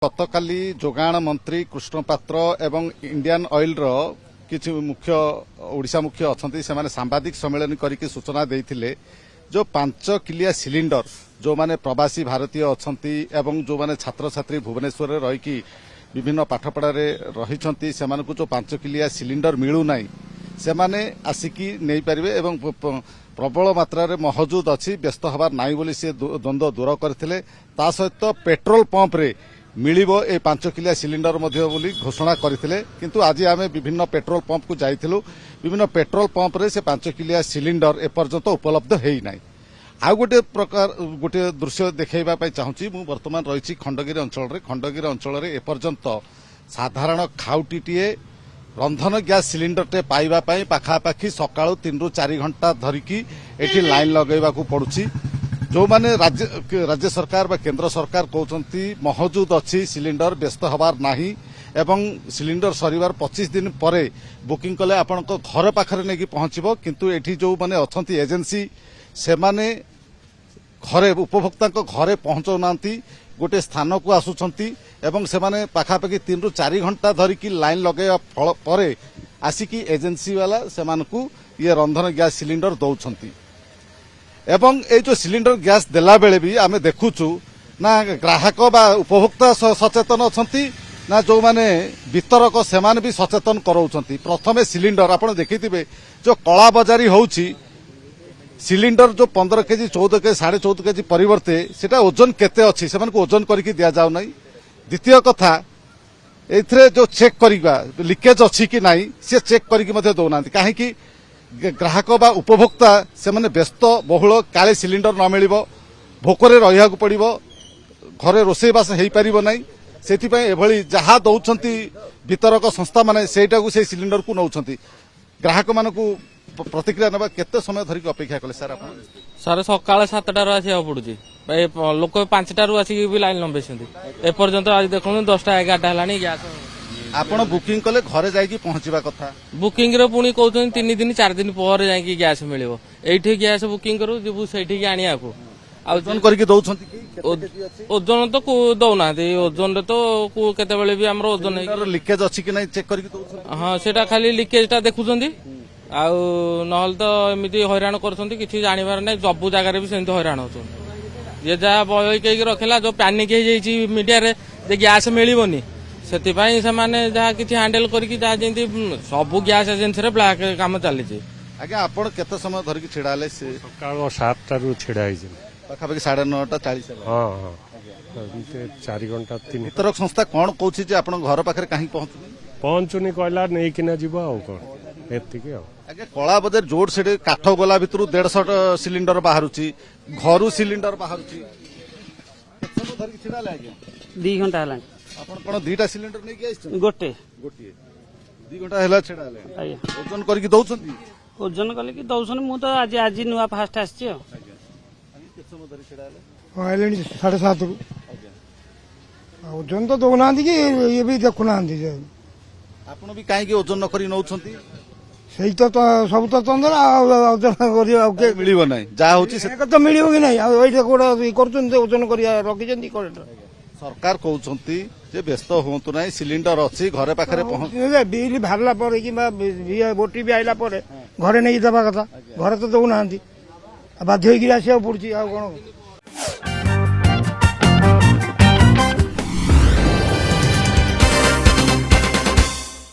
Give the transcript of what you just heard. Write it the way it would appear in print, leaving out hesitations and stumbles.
गतकाली जोगाण मंत्री कृष्ण पात्र एवं इंडियन ऑयल रो किछि मुख्य ओडिशा मुख्य अछंती से माने सांबादिक सम्मेलन करके सूचना देइथिले जो 5 किलिया सिलिंडर जो माने प्रवासी भारतीय अछंती एवं जो माने छात्र छात्री भुवनेश्वर रही कि विभिन्न पाठपढ़ा रही से माने को जो 5 किलिया सिलिंडर मिलू नाही से माने आसिकी नहीं पारिबे एवं प्रबल मात्रा रे मौजूद अच्छी व्यस्त हबार नाही बोली से द्वंद्व दूर करथिले ता सहित पेट्रोल पंप रे मिलिबो ए 5 किलिया सिलिंडर मध्य बोली घोषणा करथिले किंतु आज आमे विभिन्न पेट्रोल पंप को जाइथिलु विभिन्न पेट्रोल पंप रे से 5 किलिया सिलिंडर ए पर्यंत उपलब्ध हेई नाही। आ गोटे दृश्य देखैबा पई चाहूची मु वर्तमान रहिछि खंडगिरी अंचल रे ए पर्यंत साधारण खाउटीटीए रंधन गैस सिलिंडर टे पाइबा पई पाखापाखी सकाळु 3 ରୁ 4 घंटा धरिकी एठी लाइन लगैबा को पड़ुछि। जो माने राज्य सरकार बा केंद्र सरकार कहउछंती मौजूद अच्छी सिलिंडर व्यस्त हबार नाही एवं सिलिंडर सरीबार 25 दिन परे बुकिंग कले आपण को घर पाखरे नेकी पहुंचबो किंतु एठी जो माने अछंती एजेंसी से माने घरे उपभोक्ता को घरे पहुंचौ नांती गोटे स्थान को आसुछंती एवं से माने पाखापाखी 3 ରୁ 4 घंटा धरिकी लाइन लगैबा परे आसिकी एजेंसी वाला से मानकू ये रंधन गैस सिलिंडर दौछंती एवं ये जो सिलिंडर गैस देला बेले भी आमे देखुचु ना ग्राहक बा उपभोक्ता सचेतन अछंती ना जो माने वितरक से माने भी सचेतन कराउछंती। प्रथमे सिलिंडर आपण देखिथिबे जो कला बाजारी होउची सिलिंडर जो 15 केजी 14 केजी 14.5 केजी परिवर्ते सेटा ओजन केते अछि से माने को ओजन करके दिया जाउ नै। द्वितीय कथा एथरे जो चेक करिबा लीकेज अछि कि नाही से चेक करके मध्ये दउनांती काहे कि ग्राहक बा उपभोक्ता से माने व्यस्त बहुल काले सिलिंडर न मिलिबो भोकरे रहिया को पड़िबो घरे रोसई बास हेई परिबो नै सेति पय एभली जहा दउछंती वितरक संस्था माने सेटा को से सिलिंडर को नउछंती ग्राहक मानकू प्रतिक्रिया नबा केते समय धरि अपेक्षा कले सर आपण सर सकाळ 7टा रु आसी पड़ुची लोक 5टा रु आसी भी लाइन लंबेछंती ए पर्यंत आज देखुन 10टा 11टा हलानी गैस आपण बुकिंग कले घरे जाई कि पहुंचीबा कथा बुकिंग रे पुणी कहउछन 3 दिन 4 दिन पर जाई कि गैस मिलिबो एठी गैस बुकिंग करू जेबु सेठी कि आनिया को ओजन करके दउछंती कि ओजन तो को दउना दे ओजन रे तो को केते बेले भी हमरो ओजन लीकेज अछि कि नै चेक करके दउछंती। हां सेटा खाली लीकेजटा देखुछंती आउ नहल तो एमिति हैरान करछंती किछि जानिबार नै जब्बु जागा रे भी सेंति हैरान होछन जे जा बय के रखेला जो पैनिक हे जाईची मीडिया रे जे गैस मिलिबोनी सेति पई से माने जहा किछि हैंडल करके जा जेंति सब गैस एजेंसी रे ब्लैक काम चली छी। आगे आपण केते समय धरि कि छिडाले से सकाळ 7टा रु छिडाई छी पाखापाखी 9:30 हां हां 4 घंटा 3 वितरक संस्था कोन कहउछि जे आपण घर पाखरे काहे पहुंचुनी कहला नै किना जीवा आ कोन एतिके आ आगे कला बजार जोड़ से काठ गोला भितर 150 सिलिंडर बाहरुची घरू सिलिंडर बाहरुची सब धरि छिडाले आगे 2 घंटा हला आपण कोन 2टा सिलिंडर नै कि आइछ गोटे 2 घंटा हला छिडाले आया ओजन करके दउछंती ओजन कले कि दउसन मु तो आज नुआ फास्ट आछि केते समय धरि छिडाले आइलेनी 7:30 रु ओजन तो दउना कि ये भी देखुना आपण भी काहे कि ओजन न करी नउछंती सेई तो सब तो तंदर ओजन करी मिलिबो नै जा होची से तो मिलिबो कि नै ओइठे कोडा करछन ओजन करी रखिजंती कोडा सरकार कहउछंती जे व्यस्त होंतु नै सिलिंडर अछि घरे पाखरे पहुंच बिल भारला पर कि बोटी भी आइला पर घरे नै दबा कथा घरे तो दउना बाध्य होई गिरा से पड़ुची आ कोन